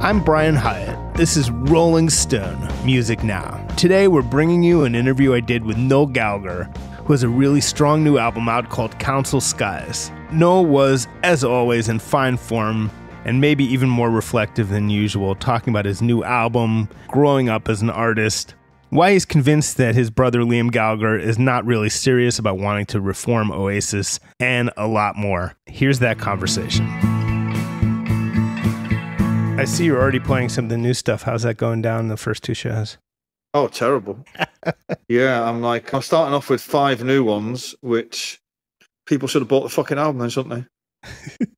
I'm Brian Hyatt. This is Rolling Stone Music Now. Today we're bringing you an interview I did with Noel Gallagher, who has a really strong new album out called Council Skies. Noel was, as always, in fine form and maybe even more reflective than usual, talking about his new album, growing up as an artist, why he's convinced that his brother Liam Gallagher is not really serious about wanting to reform Oasis, and a lot more. Here's that conversation. I see you're already playing some of the new stuff. How's that going down in the first two shows? Oh, terrible. Yeah, I'm starting off with 5 new ones, which people should have bought the fucking album then, shouldn't they?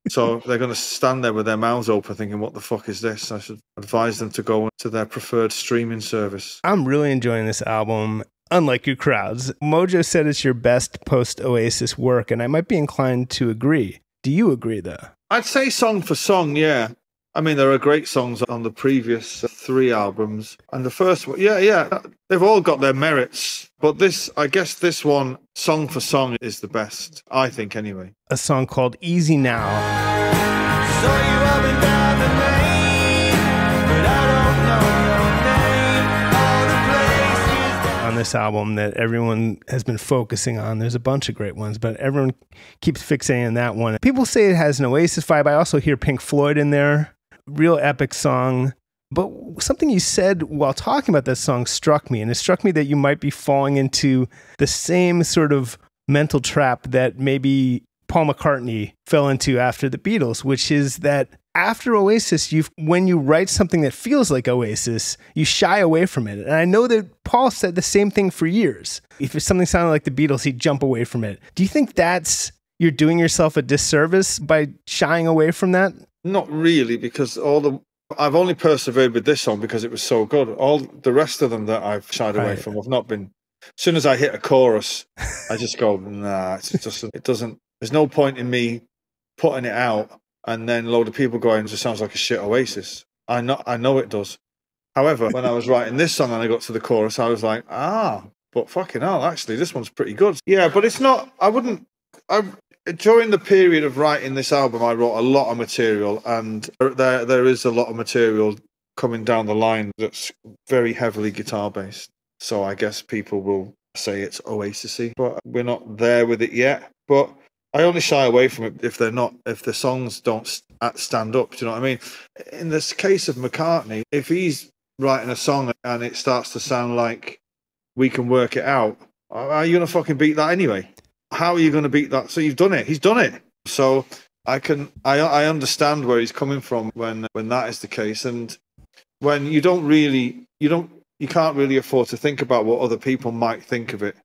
So they're going to stand there with their mouths open thinking, what the fuck is this? I should advise them to go to their preferred streaming service. I'm really enjoying this album, unlike your crowds. Mojo said it's your best post-Oasis work, and I might be inclined to agree. Do you agree, though? I'd say song for song, yeah. I mean, there are great songs on the previous 3 albums. And the first one, yeah, they've all got their merits. But I guess this one, song for song, is the best, I think, anyway. A song called Easy Now. So you up and down the lane, but I don't know your name. All the places On this album that everyone has been focusing on. There's a bunch of great ones, but everyone keeps fixating on that one. People say it has an Oasis vibe. I also hear Pink Floyd in there. Real epic song. But something you said while talking about that song struck me, and it struck me that you might be falling into the same sort of mental trap that maybe Paul McCartney fell into after the Beatles, which is that after Oasis, when you write something that feels like Oasis, you shy away from it. And I know that Paul said the same thing for years. If something sounded like the Beatles, he'd jump away from it. Do you think you're doing yourself a disservice by shying away from that? Not really, because I've only persevered with this song because it was so good. All the rest of them that I've shied away from, I've not been. As soon as I hit a chorus, I just go, nah, it doesn't. There's no point in me putting it out and then a load of people going, it just sounds like a shit Oasis. I know it does. However, when I was writing this song and I got to the chorus, I was like, but fucking hell, actually, this one's pretty good. Yeah, but it's not. During the period of writing this album, I wrote a lot of material, and there is a lot of material coming down the line that's very heavily guitar based. So I guess people will say it's Oasis-y, but we're not there with it yet. But I only shy away from it if the songs don't stand up. Do you know what I mean? In this case of McCartney, if he's writing a song and it starts to sound like We Can Work It Out, are you gonna fucking beat that anyway? How are you going to beat that? So you've done it. He's done it. So I understand where he's coming from when that is the case, and when you can't really afford to think about what other people might think of it.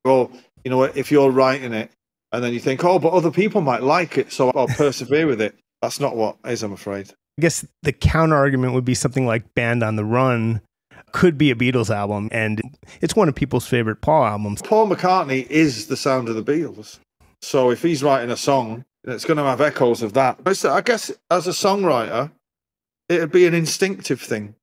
Well, you know, if you're writing it and then you think, but other people might like it, so I'll persevere with it. That's not what it is, I'm afraid. I guess the counter argument would be something like Band on the Run could be a Beatles album, and it's one of people's favorite Paul albums. Paul McCartney is the sound of the Beatles. So if he's writing a song, it's going to have echoes of that. I guess as a songwriter, it'd be an instinctive thing.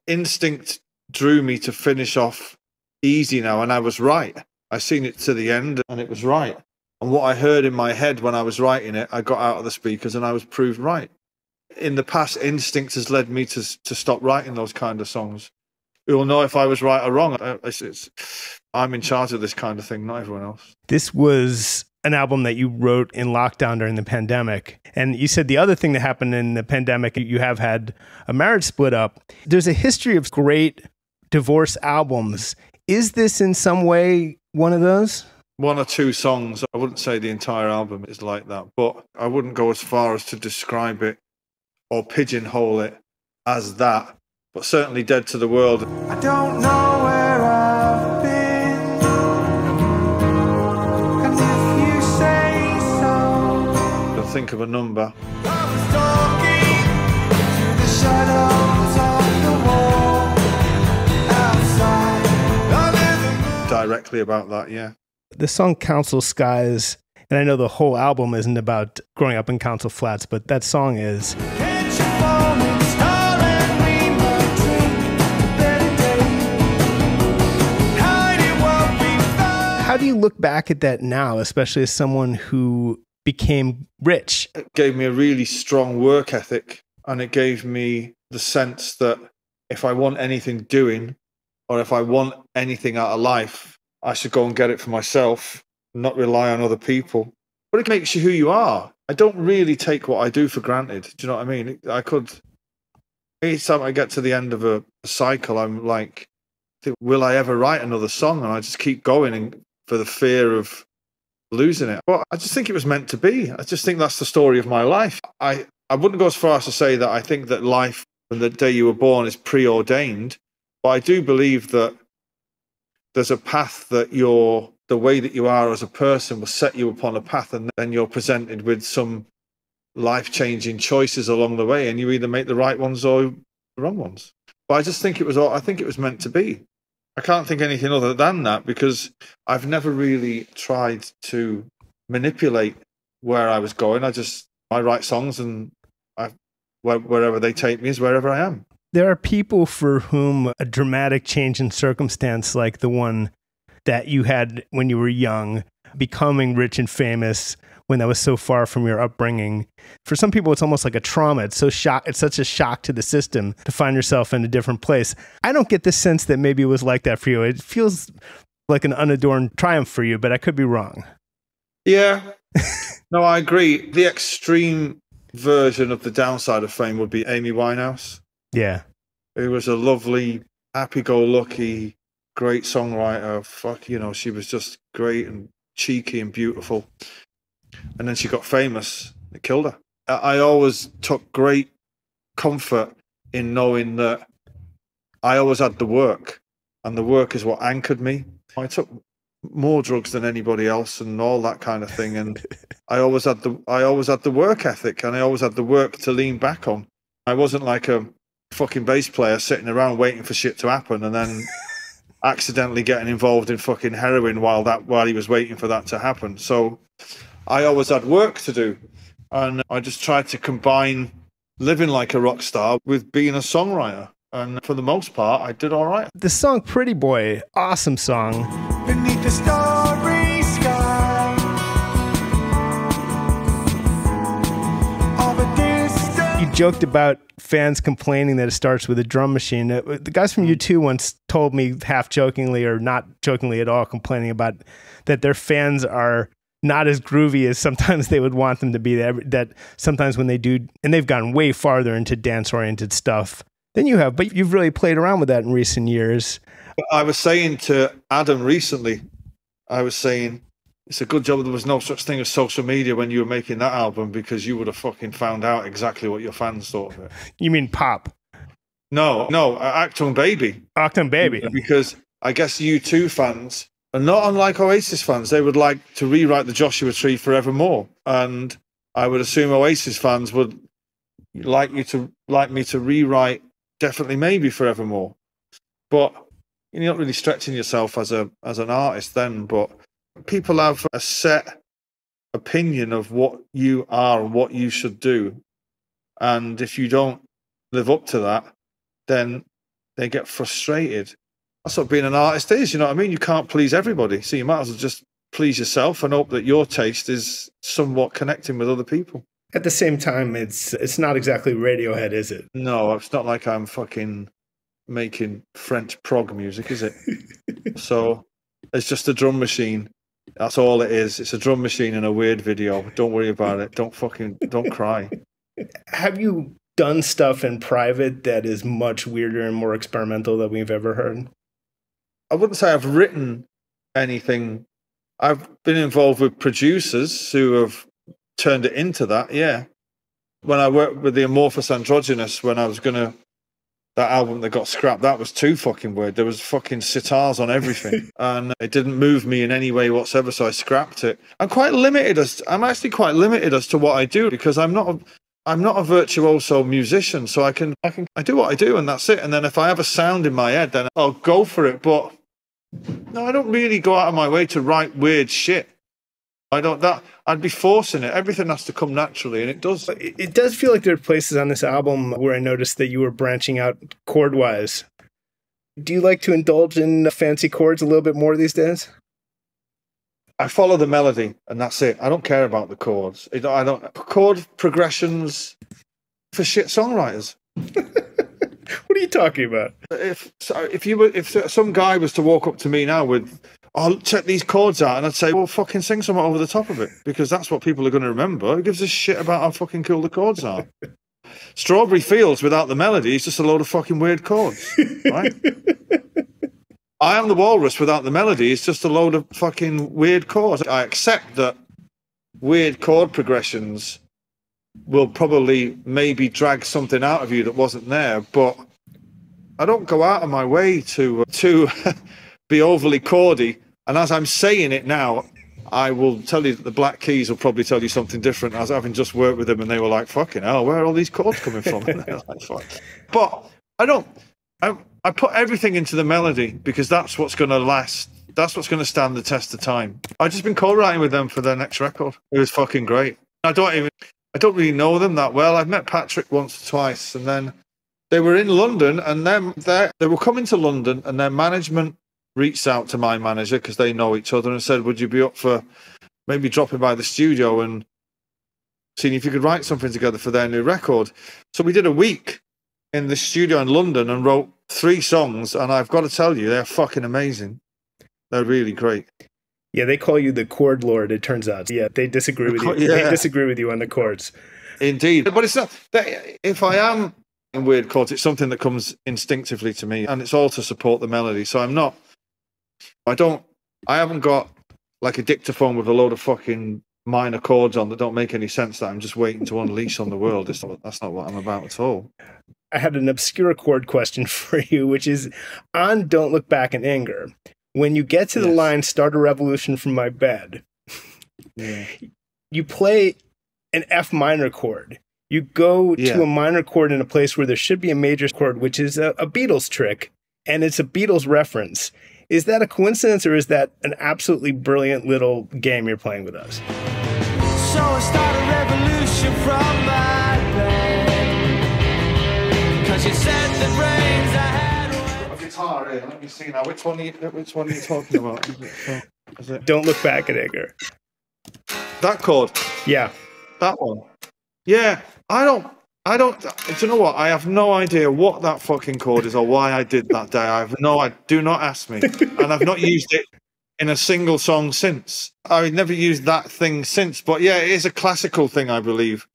Instinct drew me to finish off Easy Now, and I was right. I seen it to the end, and it was right. And what I heard in my head when I was writing it, I got out of the speakers, and I was proved right. In the past, instinct has led me to stop writing those kind of songs. You'll know if I was right or wrong. I'm in charge of this kind of thing, not everyone else. This was an album that you wrote in lockdown during the pandemic. And you said the other thing that happened in the pandemic, you have had a marriage split up. There's a history of great divorce albums. Is this in some way one of those? 1 or 2 songs. I wouldn't say the entire album is like that, but I wouldn't go as far as to describe it or pigeonhole it as that. But certainly Dead to the World. I don't know where I've been, and if you say so. I'll think of a number. I was talking to the shadows on the wall outside. Directly about that, yeah. The song Council Skies, and I know the whole album isn't about growing up in Council Flats, but that song is. Can't you fall in style and we might drink a better day? Hiding what we found. How do you look back at that now, especially as someone who became rich? It gave me a really strong work ethic, and it gave me the sense that if I want anything doing, or if I want anything out of life, I should go and get it for myself, not rely on other people. But it makes you who you are. I don't really take what I do for granted. Do you know what I mean? I could, each time I get to the end of a cycle, I'm like, will I ever write another song? And I just keep going for the fear of losing it. But I just think it was meant to be. I just think that's the story of my life. I wouldn't go as far as to say that I think that life from the day you were born is preordained, but I do believe that there's a path that the way that you are as a person will set you upon a path, and then you're presented with some life-changing choices along the way, and you either make the right ones or the wrong ones. But I just think I think it was meant to be. I can't think anything other than that, because I've never really tried to manipulate where I was going. I write songs, and wherever they take me is wherever I am. There are people for whom a dramatic change in circumstance like the one that you had when you were young, becoming rich and famous when that was so far from your upbringing. For some people, it's almost like a trauma. It's such a shock to the system to find yourself in a different place. I don't get the sense that maybe it was like that for you. It feels like an unadorned triumph for you, but I could be wrong. Yeah. No, I agree. The extreme version of the downside of fame would be Amy Winehouse. Yeah. Who was a lovely, happy-go-lucky, great songwriter. She was just great and cheeky and beautiful. And then she got famous. It killed her. I always took great comfort in knowing that I always had the work, and the work is what anchored me. I took more drugs than anybody else and all that kind of thing, and I always had the work ethic, and I always had the work to lean back on. I wasn't like a fucking bass player sitting around waiting for shit to happen and then accidentally getting involved in fucking heroin while he was waiting for that to happen. So I always had work to do, and I just tried to combine living like a rock star with being a songwriter, and for the most part I did all right. The song Pretty Boy, awesome song. Beneath the starry sky of a distant. You joked about fans complaining that it starts with a drum machine. The guys from U2 once told me, half jokingly or not jokingly at all, complaining about that their fans are not as groovy as sometimes they would want them to be. That sometimes when they do, and they've gone way farther into dance-oriented stuff than you have, but you've really played around with that in recent years. I was saying to Adam recently, it's a good job there was no such thing as social media when you were making that album, because you would have fucking found out exactly what your fans thought of it. You mean pop? No, Achtung Baby. Achtung Baby. Because I guess U2 fans are not unlike Oasis fans. They would like to rewrite the Joshua Tree forevermore. And I would assume Oasis fans would like me to rewrite Definitely Maybe forevermore. But you're not really stretching yourself as an artist then, but people have a set opinion of what you are and what you should do. And if you don't live up to that, then they get frustrated. That's what being an artist is, you know what I mean? You can't please everybody. So you might as well just please yourself and hope that your taste is somewhat connecting with other people. At the same time, it's not exactly Radiohead, is it? No, it's not like I'm fucking making French prog music, is it? So it's just a drum machine. That's all it is. It's a drum machine in a weird video. Don't worry about it. Don't cry. Have you done stuff in private that is much weirder and more experimental than we've ever heard? I wouldn't say I've written anything. I've been involved with producers who have turned it into that, yeah. When I worked with the Amorphous Androgynous, when I was that album that got scrapped, that was too fucking weird. There was fucking sitars on everything, and it didn't move me in any way whatsoever, so I scrapped it. I'm actually quite limited as to what I do, because I'm not a virtuoso musician, so I do what I do, and that's it. And then if I have a sound in my head, then I'll go for it. But no, I don't really go out of my way to write weird shit. I'd be forcing it. Everything has to come naturally, and it does. It does feel like there are places on this album where I noticed that you were branching out chord-wise. Do you like to indulge in fancy chords a little bit more these days? I follow the melody, and that's it. I don't care about the chords. Chord progressions for shit songwriters. you talking about? If some guy was to walk up to me now with, "Oh, check these chords out," and I'd say, "Well, fucking sing something over the top of it," because that's what people are going to remember. Who gives a shit about how fucking cool the chords are? Strawberry Fields without the melody is just a load of fucking weird chords, right? I Am the Walrus without the melody is just a load of fucking weird chords. I accept that weird chord progressions will probably maybe drag something out of you that wasn't there, but I don't go out of my way to be overly chordy. And as I'm saying it now, I will tell you that the Black Keys will probably tell you something different, as having just worked with them, and they were like, "Fucking hell, where are all these chords coming from?" And they're like, "Fuck." But I put everything into the melody because that's what's going to last. That's what's going to stand the test of time. I've just been co-writing with them for their next record. It was fucking great. I don't really know them that well. I've met Patrick once or twice, and then they were in London, and then they were coming to London, and their management reached out to my manager because they know each other and said, "Would you be up for maybe dropping by the studio and seeing if you could write something together for their new record?" So we did a week in the studio in London and wrote 3 songs, and I've got to tell you, they're fucking amazing. They're really great. Yeah, they call you the chord lord, it turns out. Yeah, they disagree with you. Yeah. They disagree with you on the chords. Indeed. But it's not that if I am in weird chords, it's something that comes instinctively to me, and it's all to support the melody. So I haven't got like a dictaphone with a load of fucking minor chords on that don't make any sense that I'm just waiting to unleash on the world. That's not what I'm about at all. I had an obscure chord question for you, which is on Don't Look Back in Anger. When you get to the line, "Start a revolution from my bed," you play an F minor chord. You go to a minor chord in a place where there should be a major chord, which is a Beatles trick, and it's a Beatles reference. Is that a coincidence, or is that an absolutely brilliant little game you're playing with us? So I start a revolution from my bed, 'cause you said the brains I had. A guitar here. Let me see now. Which one are you talking about? Is it Don't Look Back in Anger. that chord? Yeah. That one. Yeah. I don't. Do you know what? I have no idea what that fucking chord is or why I did that day. Do not ask me. And I've not used it in a single song since. I've never used that thing since. But yeah, it is a classical thing, I believe.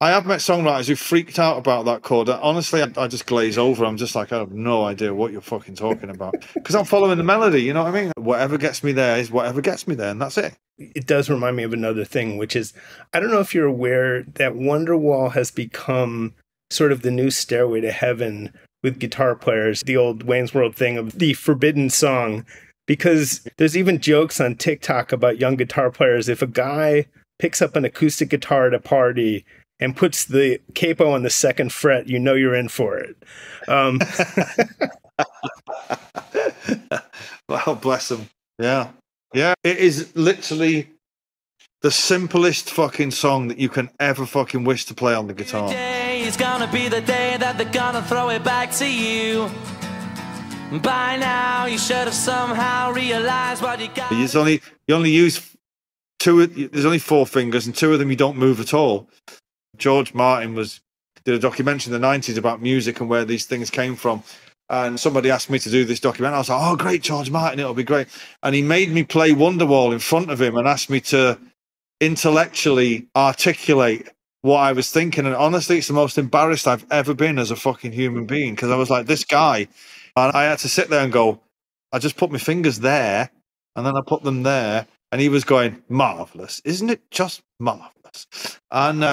I have met songwriters who freaked out about that chord. Honestly, I just glaze over. I'm just like, I have no idea what you're fucking talking about. Because I'm following the melody, you know what I mean? Whatever gets me there is whatever gets me there, and that's it. It does remind me of another thing, which is, I don't know if you're aware that Wonderwall has become sort of the new Stairway to Heaven with guitar players, the old Wayne's World thing of the forbidden song, because there's even jokes on TikTok about young guitar players. If a guy picks up an acoustic guitar at a party and puts the capo on the 2nd fret, you know you're in for it. Well, bless them. Yeah. Yeah. It is literally the simplest fucking song that you can ever fucking wish to play on the guitar. Today is gonna be the day that they're gonna throw it back to you. By now, you should have somehow realized what you got. You only use 2. There's only 4 fingers, and 2 of them you don't move at all. George Martin did a documentary in the 90s about music and where these things came from. And somebody asked me to do this documentary. I was like, "Oh, great, George Martin, it'll be great." And he made me play Wonderwall in front of him and asked me to intellectually articulate what I was thinking. And honestly, it's the most embarrassed I've ever been as a fucking human being, because I was like, this guy, and I had to sit there and go, I just put my fingers there and then I put them there. And he was going, "Marvelous. Isn't it just marvelous?" And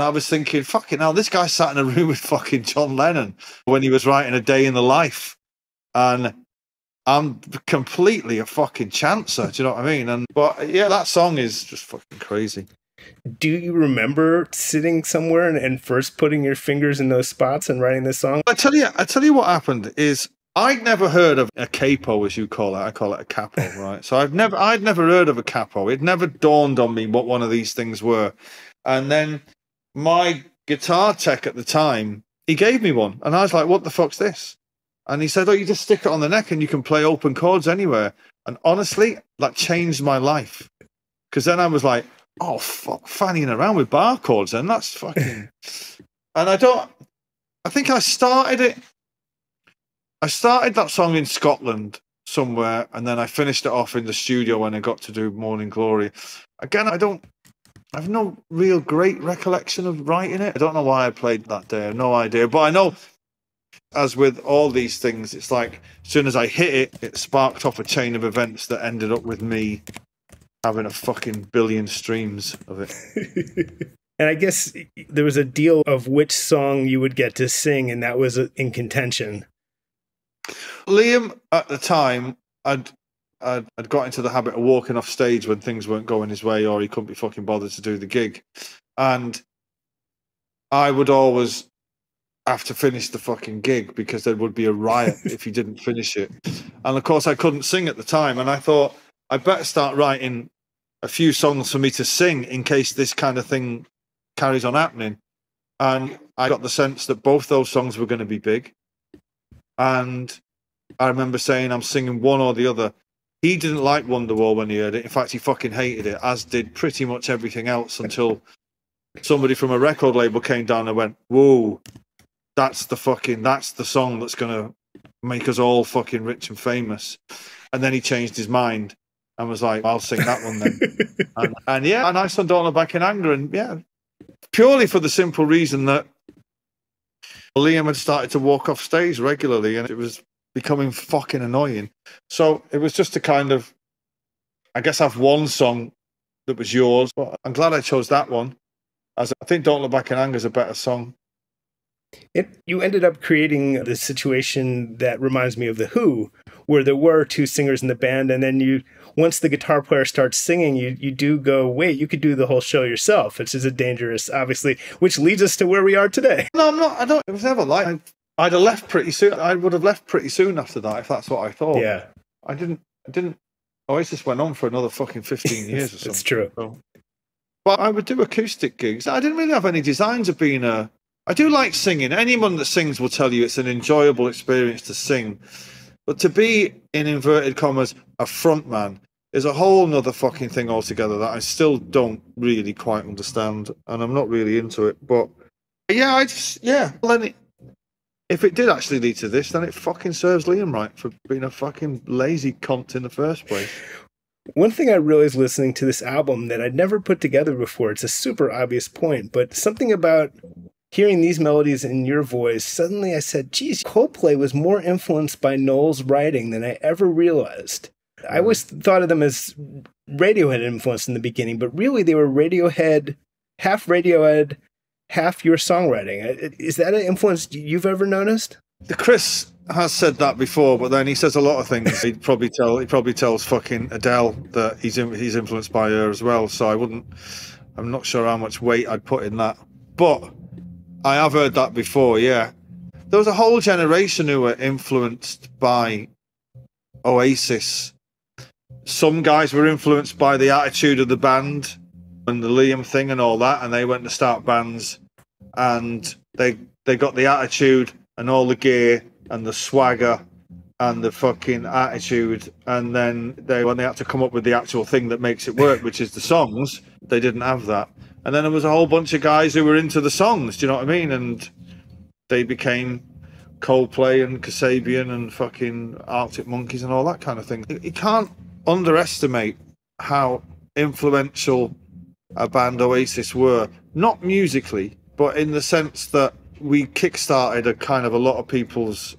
I was thinking, fucking hell, this guy sat in a room with fucking John Lennon when he was writing A Day in the Life. And I'm completely a fucking chancer. Do you know what I mean? But yeah, that song is just fucking crazy. Do you remember sitting somewhere and first putting your fingers in those spots and writing this song? I tell you what happened is, I'd never heard of a capo, as you call it. I call it a capo, right? So I'd never heard of a capo. It never dawned on me what one of these things were. And then my guitar tech at the time, he gave me one, and I was like, "What the fuck's this?" And he said, "Oh, you just stick it on the neck and you can play open chords anywhere." And honestly, that changed my life, because then I was like, "Oh fuck, fanning around with bar chords, and that's fucking." And I think I started it. I started that song in Scotland somewhere, and then I finished it off in the studio when I got to do Morning Glory. Again, I have no real great recollection of writing it. I don't know why I played that day. I have no idea. But I know, as with all these things, it's like as soon as I hit it, it sparked off a chain of events that ended up with me having a fucking billion streams of it. And I guess there was a deal of which song you would get to sing, and that was in contention. Liam, at the time, I'd got into the habit of walking off stage when things weren't going his way or he couldn't be fucking bothered to do the gig. And I would always have to finish the fucking gig because there would be a riot if he didn't finish it. And of course, I couldn't sing at the time. And I thought, I better start writing a few songs for me to sing in case this kind of thing carries on happening. And I got the sense that both those songs were going to be big. And I remember saying I'm singing one or the other. He didn't like Wonderwall when he heard it. In fact, he fucking hated it, as did pretty much everything else, until somebody from a record label came down and went, whoa, that's the song that's going to make us all fucking rich and famous. And then he changed his mind and was like, I'll sing that one then. and yeah, and I sung Don't Look Back in Anger. And yeah, purely for the simple reason that Liam had started to walk off stage regularly and it was becoming fucking annoying. So it was just to kind of, I guess, have one song that was yours. But I'm glad I chose that one, as I think Don't Look Back in Anger is a better song. You ended up creating this situation that reminds me of The Who, where there were two singers in the band, and then once the guitar player starts singing, you do go, wait, you could do the whole show yourself, which is a dangerous, obviously, which leads us to where we are today. No, I'm not. I don't. It was never like I'd have left pretty soon. I would have left pretty soon after that if that's what I thought. Yeah, I didn't. Oasis went on for another fucking 15 years or something. It's true. So. But I would do acoustic gigs. I didn't really have any designs of being a. I do like singing. Anyone that sings will tell you it's an enjoyable experience to sing. But to be, in inverted commas, a frontman is a whole nother fucking thing altogether that I still don't really quite understand. And I'm not really into it. But yeah, then if it did actually lead to this, then it fucking serves Liam right for being a fucking lazy cunt in the first place. One thing I realized listening to this album that I'd never put together before, it's a super obvious point, but something about hearing these melodies in your voice, suddenly I said, geez, Coldplay was more influenced by Noel's writing than I ever realized. I always thought of them as Radiohead influenced in the beginning, but really they were Radiohead, half your songwriting. Is that an influence you've ever noticed? Chris has said that before, but then he says a lot of things. He probably tells fucking Adele that he's influenced by her as well. So I'm not sure how much weight I'd put in that. But I have heard that before, yeah. There was a whole generation who were influenced by Oasis. Some guys were influenced by the attitude of the band and the Liam thing and all that, and they went to start bands, and they got the attitude and all the gear and the swagger and the fucking attitude, and then when they had to come up with the actual thing that makes it work, which is the songs, they didn't have that. And then there was a whole bunch of guys who were into the songs, do you know what I mean? And they became Coldplay and Kasabian and fucking Arctic Monkeys and all that kind of thing. You can't underestimate how influential a band Oasis were. Not musically, but in the sense that we kickstarted a kind of a lot of people's,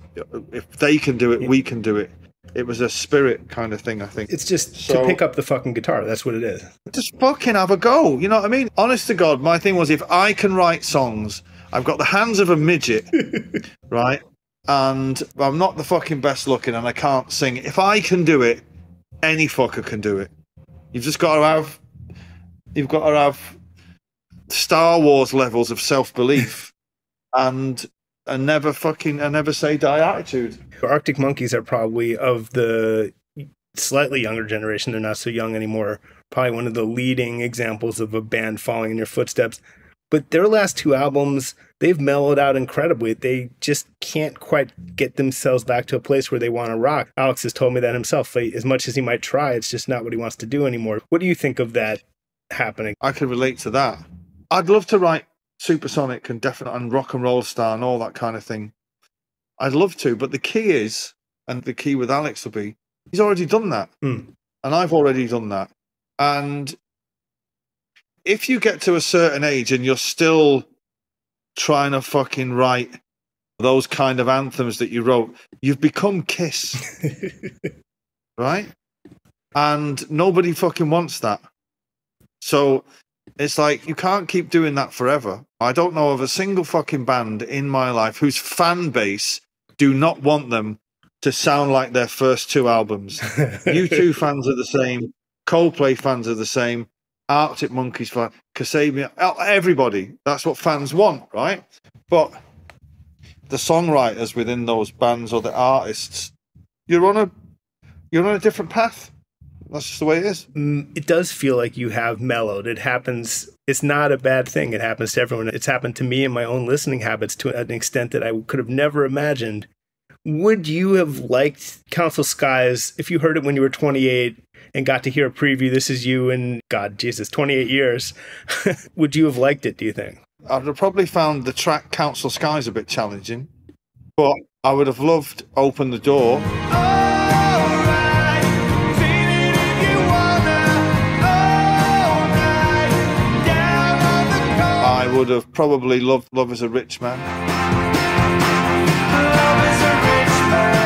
if they can do it, we can do it. It was a spirit kind of thing, I think. It's just to pick up the fucking guitar. That's what it is. Just fucking have a go. You know what I mean? Honest to God, my thing was, if I can write songs, I've got the hands of a midget, right? And I'm not the fucking best looking and I can't sing. If I can do it, any fucker can do it. You've got to have Star Wars levels of self-belief and never say die attitude. Arctic Monkeys are probably, of the slightly younger generation, they're not so young anymore, probably one of the leading examples of a band following in your footsteps. But their last two albums, they've mellowed out incredibly. They just can't quite get themselves back to a place where they want to rock. Alex has told me that himself. As much as he might try, it's just not what he wants to do anymore. What do you think of that happening? I can relate to that. I'd love to write Supersonic and Definite and Rock and Roll Star and all that kind of thing. I'd love to, but the key is, and the key with Alex will be, he's already done that. And I've already done that. And if you get to a certain age and you're still trying to fucking write those kind of anthems that you wrote, you've become Kiss. Right? And nobody fucking wants that. So it's like, you can't keep doing that forever. I don't know of a single fucking band in my life whose fan base do not want them to sound like their first 2 albums. U2 fans are the same. Coldplay fans are the same. Arctic Monkeys fans, Kasabian, everybody. That's what fans want, right? But the songwriters within those bands or the artists, you're on a different path. That's just the way it is. It does feel like you have mellowed. It happens. It's not a bad thing. It happens to everyone. It's happened to me and my own listening habits to an extent that I could have never imagined. Would you have liked Council Skies if you heard it when you were 28 and got to hear a preview? This is you in, God, Jesus, 28 years. Would you have liked it, do you think? I'd have probably found the track Council Skies a bit challenging, but I would have loved Open the Door. I would have probably loved Love is a Rich Man. Love is a rich man.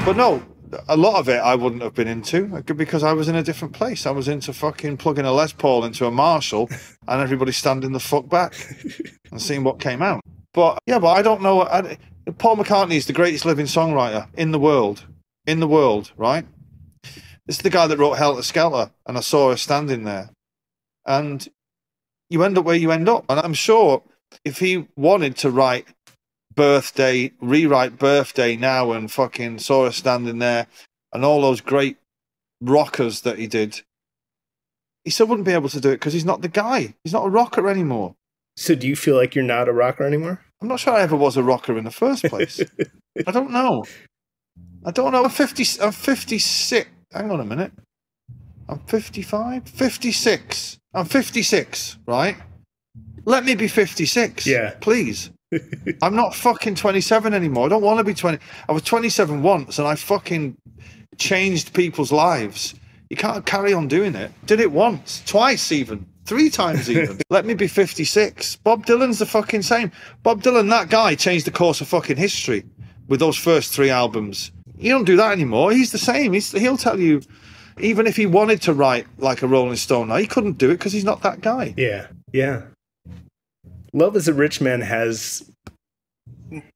But no, a lot of it I wouldn't have been into because I was in a different place. I was into fucking plugging a Les Paul into a Marshall and everybody standing the fuck back and seeing what came out. But yeah, but I don't know. Paul McCartney is the greatest living songwriter in the world. In the world, right? This is the guy that wrote Helter Skelter, and I saw her standing there. And you end up where you end up. And I'm sure if he wanted to rewrite Birthday now and fucking saw her standing there and all those great rockers that he did, he still wouldn't be able to do it because he's not the guy. He's not a rocker anymore. So do you feel like you're not a rocker anymore? I'm not sure I ever was a rocker in the first place. I don't know. I'm 56. Hang on a minute. I'm 55? 56. I'm 56, right? Let me be 56. Yeah. Please. I'm not fucking 27 anymore. I don't want to be 20. I was 27 once and I fucking changed people's lives. You can't carry on doing it. Did it once, twice even, 3 times even. Let me be 56. Bob Dylan's the fucking same. Bob Dylan, that guy, changed the course of fucking history with those first 3 albums. You don't do that anymore. He's the same. He'll tell you, even if he wanted to write like a Rolling Stone now, he couldn't do it because he's not that guy. Yeah, yeah. Love is a Rich Man has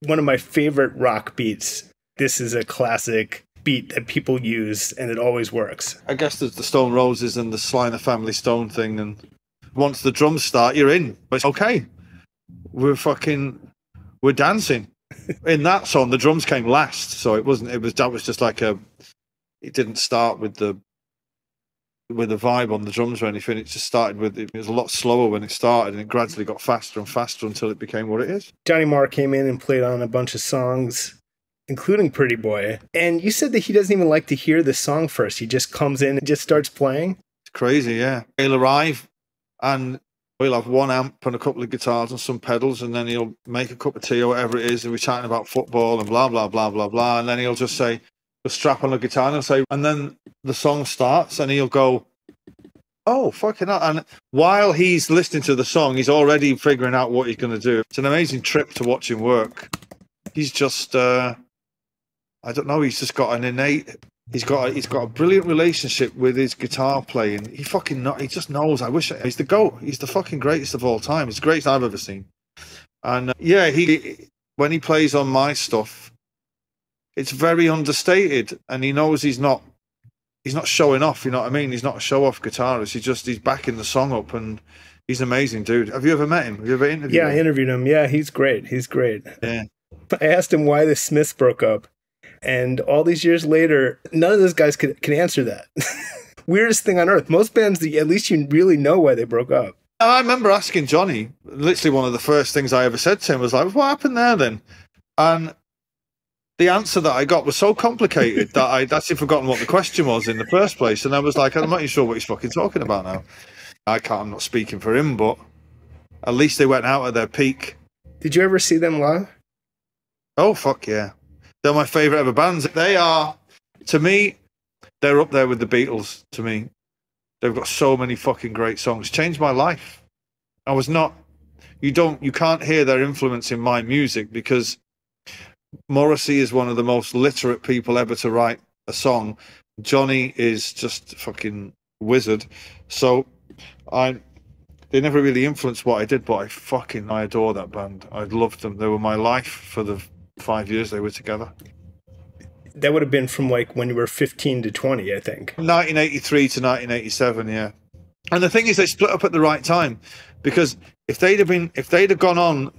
one of my favorite rock beats. This is a classic beat that people use, and it always works. I guess there's the Stone Roses and the Sly and the Family Stone thing, and once the drums start, you're in. But it's okay. We're dancing. In that song, the drums came last, so that was just like it didn't start with the vibe on the drums or anything. It just started it was a lot slower when it started, and it gradually got faster and faster until it became what it is. Johnny Marr came in and played on a bunch of songs, including Pretty Boy. And you said that he doesn't even like to hear the song first. He just comes in and just starts playing. It's crazy, yeah. He'll arrive and he'll have one amp and a couple of guitars and some pedals, and then he'll make a cup of tea or whatever it is, and we're chatting about football and blah, blah, blah, blah, blah. And then he'll just say, he'll strap on a guitar and he'll say, and then the song starts and he'll go, oh, fucking hell. And while he's listening to the song, he's already figuring out what he's going to do. It's an amazing trip to watch him work. He's just, I don't know, he's just got an innate... He's got a brilliant relationship with his guitar playing. He just knows. He's the GOAT. He's the fucking greatest of all time. He's the greatest I've ever seen. And yeah, when he plays on my stuff, it's very understated, and he knows he's not showing off. You know what I mean? He's not a show-off guitarist. He's backing the song up, and he's an amazing dude. Have you ever met him? Have you ever interviewed him? Yeah, I interviewed him. Yeah, he's great. He's great. Yeah. I asked him why the Smiths broke up. And all these years later, none of those guys can answer that. Weirdest thing on earth. Most bands, at least you really know why they broke up. I remember asking Johnny, literally one of the first things I ever said to him was like, what happened there then? And the answer that I got was so complicated that I'd actually forgotten what the question was in the first place. And I was like, I'm not even sure what he's fucking talking about now. I'm not speaking for him, but at least they went out at their peak. Did you ever see them live? Oh, fuck yeah. They're my favourite ever bands. They are, to me, they're up there with the Beatles, to me. They've got so many fucking great songs. Changed my life. I was not, you can't hear their influence in my music because Morrissey is one of the most literate people ever to write a song. Johnny is just a fucking wizard. So they never really influenced what I did, but I adore that band. I loved them. They were my life for the 5 years they were together. That would have been from like when you were 15 to 20, I think. 1983 to 1987, yeah. And the thing is, they split up at the right time, because if they'd have gone on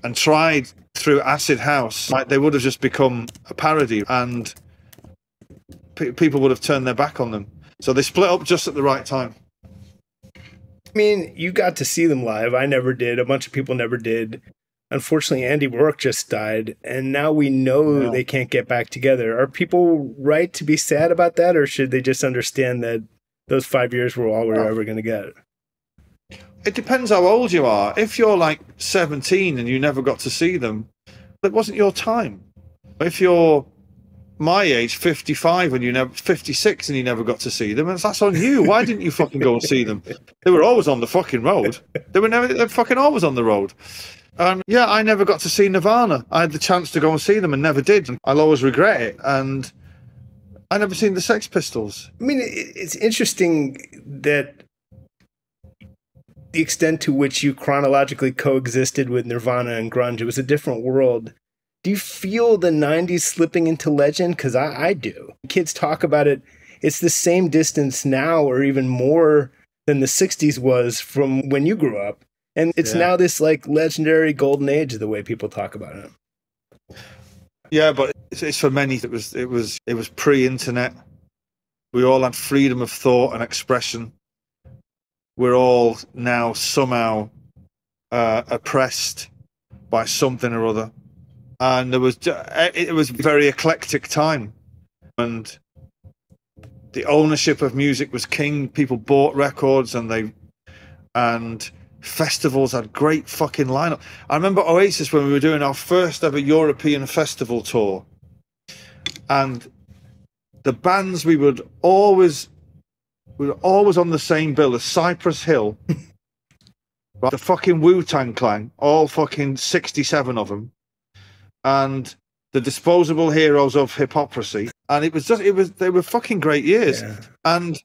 and tried through acid house, like, they would have just become a parody, and people would have turned their back on them. So they split up just at the right time. I mean, you got to see them live. I never did. A bunch of people never did. Unfortunately, Andy Rourke just died, and now we know they can't get back together. Are people right to be sad about that, or should they just understand that those 5 years were all we're ever going to get? It depends how old you are. If you're like 17 and you never got to see them, it wasn't your time. If you're my age, 55, and 56, and you never got to see them, and that's on you. Why didn't you fucking go and see them? They were always on the fucking road. They're fucking always on the road. And yeah, I never got to see Nirvana. I had the chance to go and see them and never did. I'll always regret it. And I never seen the Sex Pistols. I mean, it's interesting that the extent to which you chronologically coexisted with Nirvana and grunge, it was a different world. Do you feel the 90s slipping into legend? Because I do. Kids talk about it. It's the same distance now, or even more than the 60s was from when you grew up. And it's now this like legendary golden age, the way people talk about it. Yeah, but it's for many. It was pre-internet. We all had freedom of thought and expression. We're all now somehow oppressed by something or other, and it was a very eclectic time, and the ownership of music was king. People bought records, and festivals had great fucking lineup. I remember Oasis when we were doing our first ever European festival tour, and the bands we were always on the same bill as Cypress Hill, the fucking Wu-Tang Clan, all fucking 67 of them, and the Disposable Heroes of Hypocrisy, and they were fucking great years. Yeah. And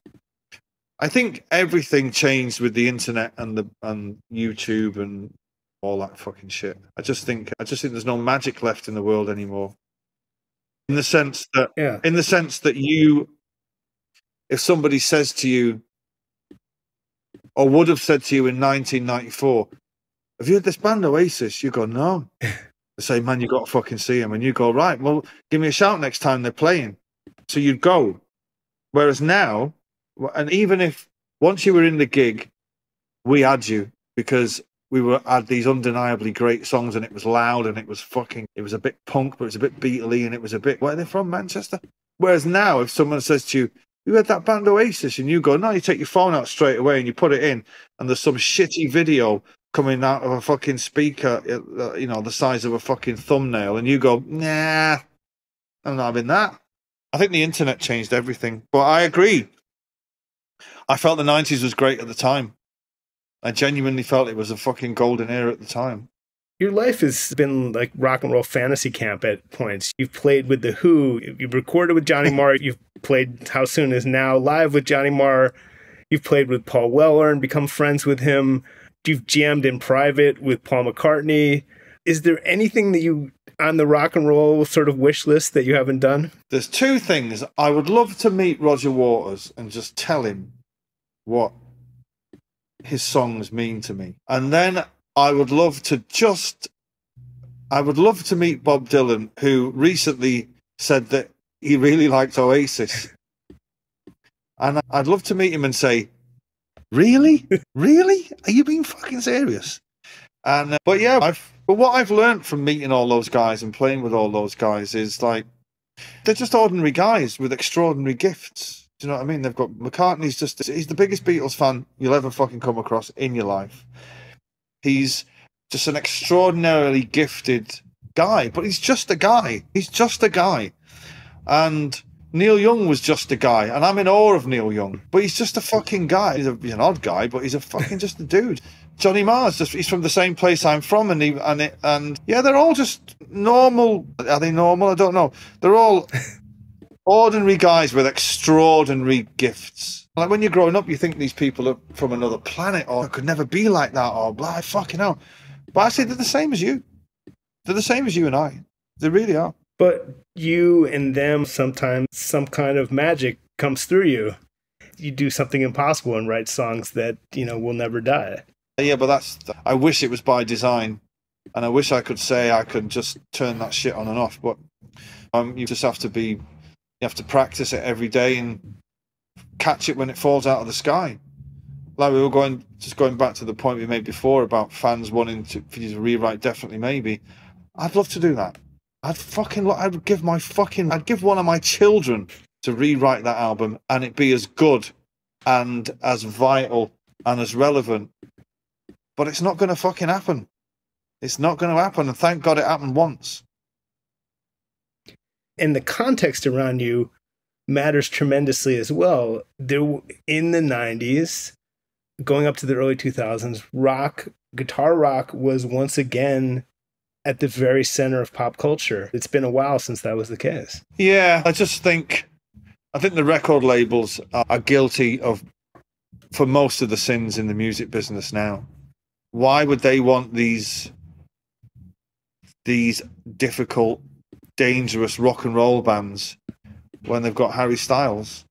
I think everything changed with the internet and YouTube and all that fucking shit. I just think there's no magic left in the world anymore. In the sense that if somebody says to you, or would have said to you in 1994, have you heard this band Oasis? You go, no. They say, man, you got to fucking see them. And you go, right, well, give me a shout next time they're playing. So you'd go. Whereas now, and even if once you were in the gig, we had you because had these undeniably great songs, and it was loud, and it was a bit punk, but it was a bit Beatley, and it was a bit, where are they from, Manchester? Whereas now, if someone says to you, you heard that band Oasis, and you go, no, you take your phone out straight away and you put it in, and there's some shitty video coming out of a fucking speaker, the size of a fucking thumbnail, and you go, nah, I'm not having that. I think the internet changed everything, but I agree. I felt the 90s was great at the time. I genuinely felt it was a fucking golden era at the time. Your life has been like rock and roll fantasy camp at points. You've played with The Who. You've recorded with Johnny Marr. You've played How Soon Is Now live with Johnny Marr. You've played with Paul Weller and become friends with him. You've jammed in private with Paul McCartney. Is there anything that you, on the rock and roll sort of wish list, that you haven't done? There's two things. I would love to meet Roger Waters and just tell him what his songs mean to me. And then I would love to meet Bob Dylan, who recently said that he really liked Oasis. And I'd love to meet him and say, really? Really? Are you being fucking serious? And but yeah, But what I've learned from meeting all those guys and playing with all those guys is like, they're just ordinary guys with extraordinary gifts. Do you know what I mean? They've got McCartney's he's the biggest Beatles fan you'll ever fucking come across in your life. He's just an extraordinarily gifted guy, but he's just a guy. He's just a guy. And Neil Young was just a guy, and I'm in awe of Neil Young, but he's just a fucking guy. He's an odd guy, but he's a fucking just a dude. Johnny Marr's he's from the same place I'm from, and yeah, they're all just normal. Are they normal? I don't know. They're all ordinary guys with extraordinary gifts. Like when you're growing up, you think these people are from another planet, or could never be like that, or blah, fucking hell. But I say they're the same as you. They're the same as you and I. They really are. But you and them, sometimes some kind of magic comes through you. You do something impossible and write songs that, will never die. Yeah, but I wish it was by design. And I wish I could say I could just turn that shit on and off. But you just have to you have to practice it every day and catch it when it falls out of the sky. Like we were going back to the point we made before about fans wanting for you to rewrite Definitely Maybe. I'd love to do that. I'd give one of my children to rewrite that album, and it be as good and as vital and as relevant. But it's not going to fucking happen. It's not going to happen, and thank God it happened once. And the context around you matters tremendously as well. In the 90s, going up to the early 2000s, guitar rock was once again at the very center of pop culture. It's been a while since that was the case. Yeah, I think the record labels are guilty for most of the sins in the music business now. Why would they want these difficult, dangerous rock and roll bands when they've got Harry Styles?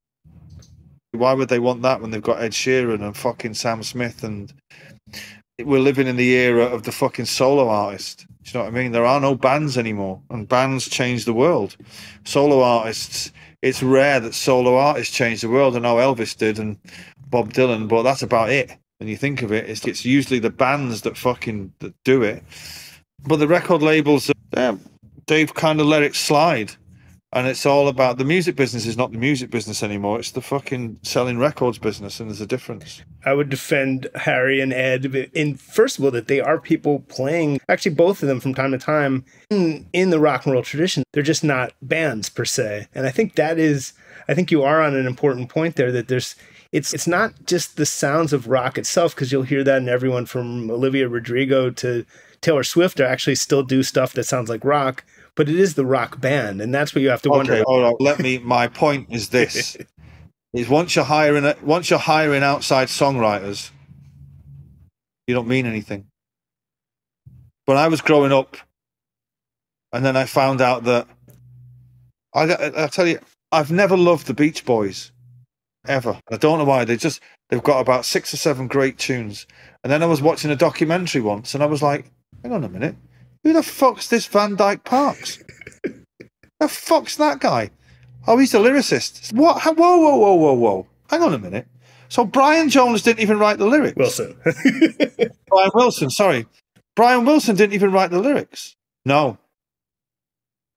Why would they want that when they've got Ed Sheeran and fucking Sam Smith? And we're living in the era of the fucking solo artist. Do you know what I mean? There are no bands anymore, and bands change the world. Solo artists, it's rare that solo artists change the world. I know Elvis did and Bob Dylan, but that's about it. When you think of it, it's usually the bands that do it. But the record labels, they've kind of let it slide. And it's all about the music business is not the music business anymore. It's the fucking selling records business, and there's a difference. I would defend Harry and Ed in, first of all, that they are people playing, actually both of them from time to time, in the rock and roll tradition. They're just not bands per se. And I think you are on an important point there, that it's not just the sounds of rock itself, because you'll hear that in everyone from Olivia Rodrigo to Taylor Swift actually still do stuff that sounds like rock. But it is the rock band, and that's what you have to wonder. Okay, my point is this: is once you're hiring outside songwriters, you don't mean anything. When I was growing up, and then I found out that I'll tell you, I've never loved the Beach Boys ever. I don't know why. They've got about 6 or 7 great tunes, and then I was watching a documentary once, and I was like, hang on a minute. Who the fuck's this Van Dyke Parks? The fuck's that guy? Oh, he's a lyricist. What? Whoa. Hang on a minute. So Brian Jones didn't even write the lyrics? Wilson. Brian Wilson, sorry. Brian Wilson didn't even write the lyrics. No.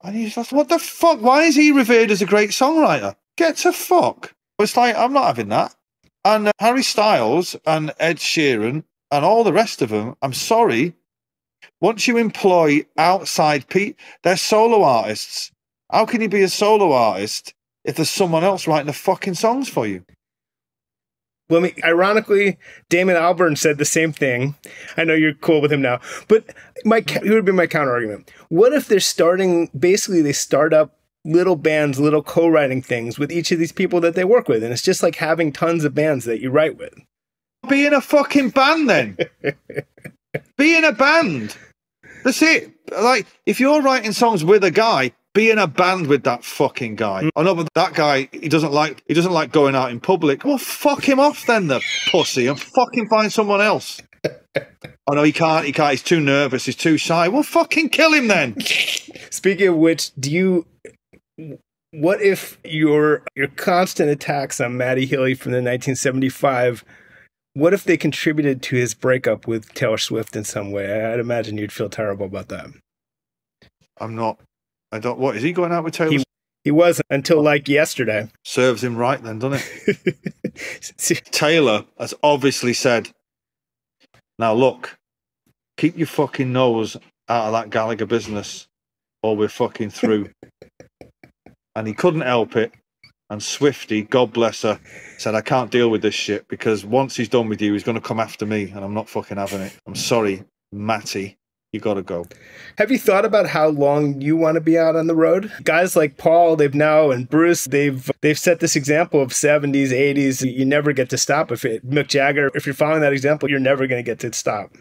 And he's like, what the fuck? Why is he revered as a great songwriter? Get to fuck. It's like, I'm not having that. And Harry Styles and Ed Sheeran and all the rest of them, I'm sorry, once you employ outside people, they're solo artists. How can you be a solo artist if there's someone else writing the fucking songs for you? Well, ironically, Damon Albarn said the same thing. I know you're cool with him now, but here would be my counter argument. What if they start up little bands, little co-writing things with each of these people that they work with, and it's just like having tons of bands that you write with? Be in a fucking band then. Be in a band. That's it. Like, if you're writing songs with a guy, be in a band with that fucking guy. I know, but that guy, he doesn't like going out in public. Well, fuck him off then, the pussy, and fucking find someone else. Oh no, he can't. He's too nervous. He's too shy. Well, fucking kill him then. Speaking of which, what if your constant attacks on Matty Healy from the 1975 What if they contributed to his breakup with Taylor Swift in some way? I'd imagine you'd feel terrible about that. What, is he going out with Taylor? He was until like yesterday. Serves him right then, doesn't it? Taylor has obviously said, now look, keep your fucking nose out of that Gallagher business or we're fucking through. And he couldn't help it. And Swifty, God bless her, said, I can't deal with this shit because once he's done with you, he's going to come after me and I'm not fucking having it. I'm sorry, Matty. You got to go. Have you thought about how long you want to be out on the road? Guys like Paul, and Bruce, they've set this example of 70s, 80s. You never get to stop. Mick Jagger, if you're following that example, you're never going to get to stop.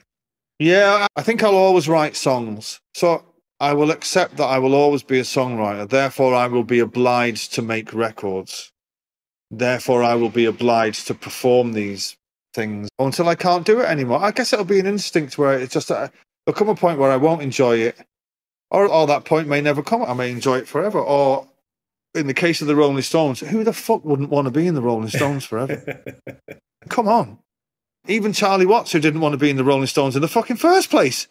Yeah, I think I'll always write songs. So I will accept that I will always be a songwriter. Therefore, I will be obliged to make records. Therefore, I will be obliged to perform these things until I can't do it anymore. I guess it'll be an instinct where it's just there'll come a point where I won't enjoy it, or that point may never come. I may enjoy it forever. Or in the case of the Rolling Stones, who the fuck wouldn't want to be in the Rolling Stones forever? Come on. Even Charlie Watts, who didn't want to be in the Rolling Stones in the fucking first place,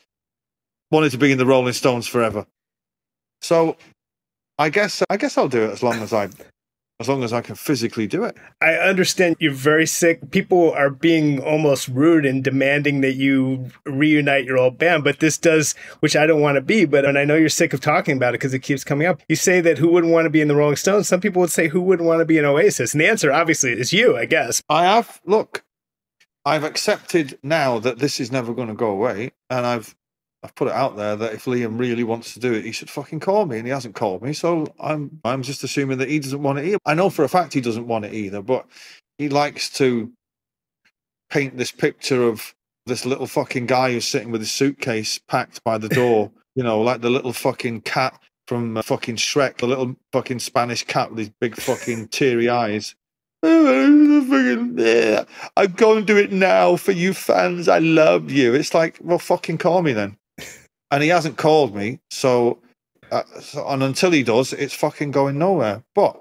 wanted to be in the Rolling Stones forever. So I guess I'll do it as long as I can physically do it. I understand you're very sick. People are being almost rude and demanding that you reunite your old band, but this does, which I don't want to be, and I know you're sick of talking about it because it keeps coming up. You say that who wouldn't want to be in the Rolling Stones? Some people would say who wouldn't want to be in Oasis? And the answer obviously is you, I guess. I've accepted now that this is never going to go away, and I've put it out there that if Liam really wants to do it, he should fucking call me, and he hasn't called me, so I'm just assuming that he doesn't want it either. I know for a fact he doesn't want it either, but he likes to paint this picture of this little fucking guy who's sitting with his suitcase packed by the door, like the little fucking cat from fucking Shrek, the little fucking Spanish cat with his big fucking teary eyes. I'm going to do it now for you fans. I love you. It's like, well, fucking call me then. And he hasn't called me, and until he does, it's fucking going nowhere. But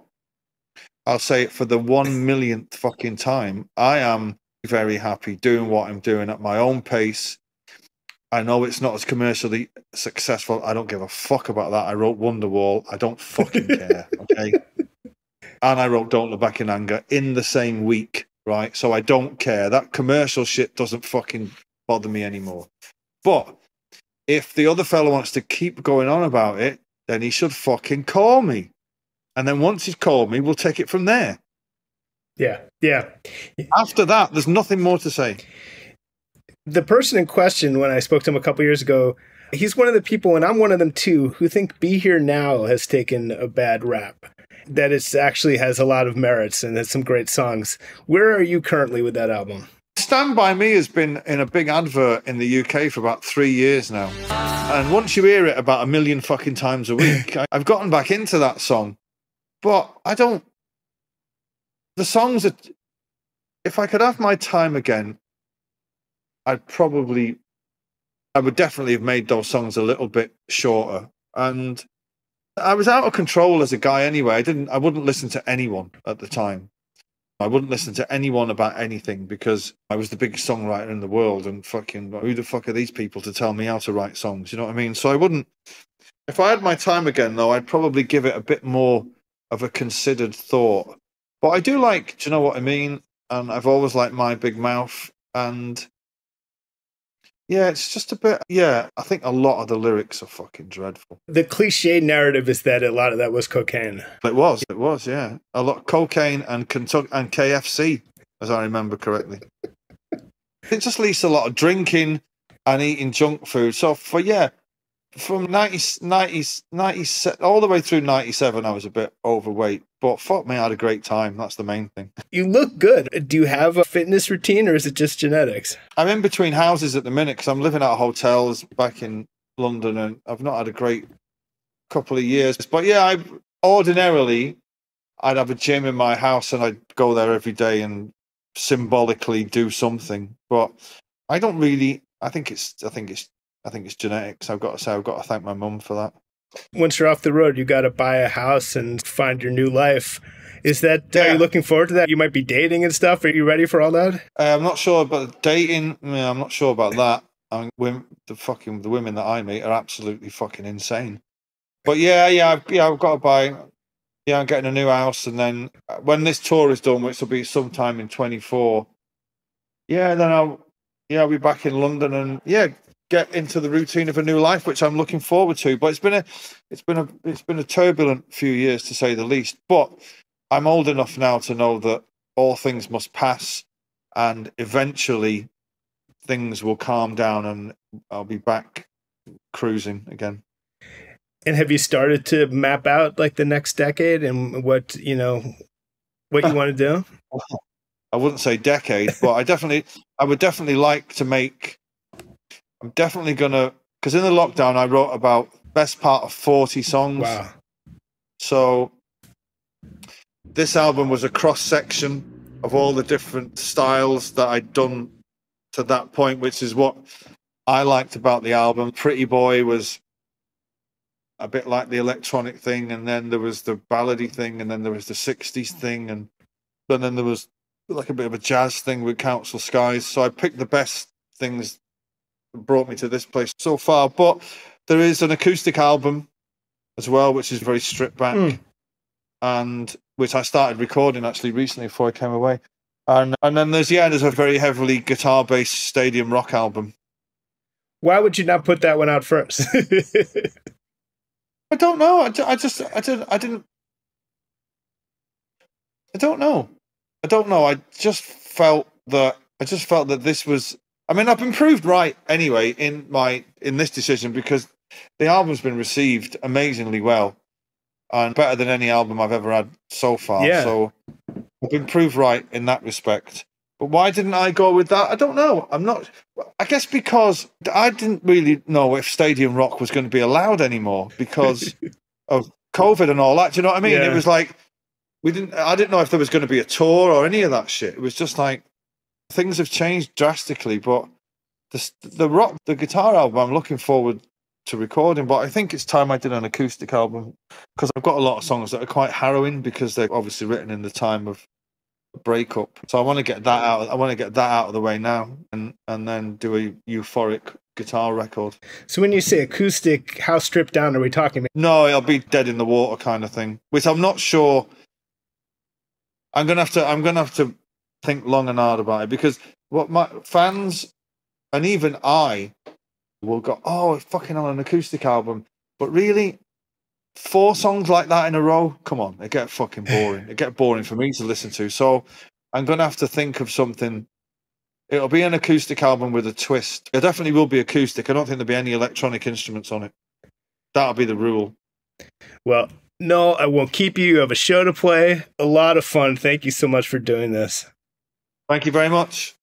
I'll say it for the 1 millionth fucking time. I am very happy doing what I'm doing at my own pace. I know it's not as commercially successful. I don't give a fuck about that. I wrote Wonderwall. I don't fucking care. Okay. And I wrote Don't Look Back in Anger in the same week, right? So I don't care. That commercial shit doesn't fucking bother me anymore. But if the other fellow wants to keep going on about it, then he should fucking call me. And then once he's called me, we'll take it from there. Yeah. After that, there's nothing more to say. The person in question, when I spoke to him a couple years ago, he's one of the people, and I'm one of them too, who think Be Here Now has taken a bad rap. That it actually has a lot of merits and has some great songs. Where are you currently with that album? Stand By Me has been in a big advert in the UK for about 3 years now. And once you hear it about 1 million fucking times a week, I've gotten back into that song. But the songs that, if I could have my time again, I would definitely have made those songs a little bit shorter. And I was out of control as a guy anyway. I wouldn't listen to anyone at the time. I wouldn't listen to anyone about anything because I was the biggest songwriter in the world, and fucking who the fuck are these people to tell me how to write songs? You know what I mean? So I wouldn't. If I had my time again, though, I'd probably give it a bit more of a considered thought. But I do like, do you know what I mean? And I've always liked My Big Mouth, and yeah, it's just a bit. Yeah, I think a lot of the lyrics are fucking dreadful. The cliche narrative is that a lot of that was cocaine. It was, yeah. A lot of cocaine and Kentucky and KFC, as I remember correctly. It just leads to a lot of drinking and eating junk food. So from 90 all the way through 97, I was a bit overweight. But fuck me, I had a great time. That's the main thing. You look good. Do you have a fitness routine, or is it just genetics? I'm in between houses at the minute because I'm living at hotels back in London, and I've not had a great couple of years. But yeah, ordinarily I'd have a gym in my house and I'd go there every day and symbolically do something. But I don't really. I think it's genetics. I've got to thank my mum for that. Once you're off the road, you got to buy a house and find your new life. Is that, are you looking forward to that? You might be dating and stuff. Are you ready for all that? I'm not sure about dating. Yeah, I'm not sure about that. I mean, the women that I meet are absolutely fucking insane. But I've got to buy. Yeah, I'm getting a new house, and then when this tour is done, which will be sometime in 24. Yeah, then I'll be back in London, and get into the routine of a new life, which I'm looking forward to. But it's been a turbulent few years, to say the least. But I'm old enough now to know that all things must pass, and eventually things will calm down, and I'll be back cruising again. And have you started to map out like the next decade and what you want to do? I wouldn't say decade, but I would definitely like to make. I'm definitely gonna, because in the lockdown I wrote about best part of 40 songs. Wow. So this album was a cross section of all the different styles that I'd done to that point, which is what I liked about the album. Pretty Boy was a bit like the electronic thing, and then there was the ballady thing, and then there was the 60s thing, and then there was like a bit of a jazz thing with Council Skies. So I picked the best things that brought me to this place so far. But there is an acoustic album as well, which is very stripped back, and which I started recording actually recently before I came away. And then there's a very heavily guitar-based stadium rock album. Why would you not put that one out first? I don't know. I don't know. I just felt that this was. I mean, I've been proved right anyway in this decision, because the album's been received amazingly well, and better than any album I've ever had so far. Yeah. So I've been proved right in that respect. But why didn't I go with that? I don't know. I guess because I didn't really know if stadium rock was going to be allowed anymore because of COVID and all that. Do you know what I mean? Yeah. It was like I didn't know if there was going to be a tour or any of that shit. It was just like things have changed drastically. But the guitar album, I'm looking forward to recording. But I think it's time I did an acoustic album, because I've got a lot of songs that are quite harrowing because they're obviously written in the time of breakup. So I want to get that out. I want to get that out of the way now, and then do a euphoric guitar record. So when you say acoustic, how stripped down are we talking about? No, it'll be dead in the water kind of thing, which I'm not sure. I'm gonna have to think long and hard about it, because what my fans and even I will go, oh, fucking on an acoustic album, but really, 4 songs like that in a row, come on, it get fucking boring. It get boring for me to listen to. So I'm gonna have to think of something. It'll be an acoustic album with a twist. It definitely will be acoustic. I don't think there'll be any electronic instruments on it. That'll be the rule. Well, no, I won't keep you. You have a show to play. A lot of fun. Thank you so much for doing this. Thank you very much.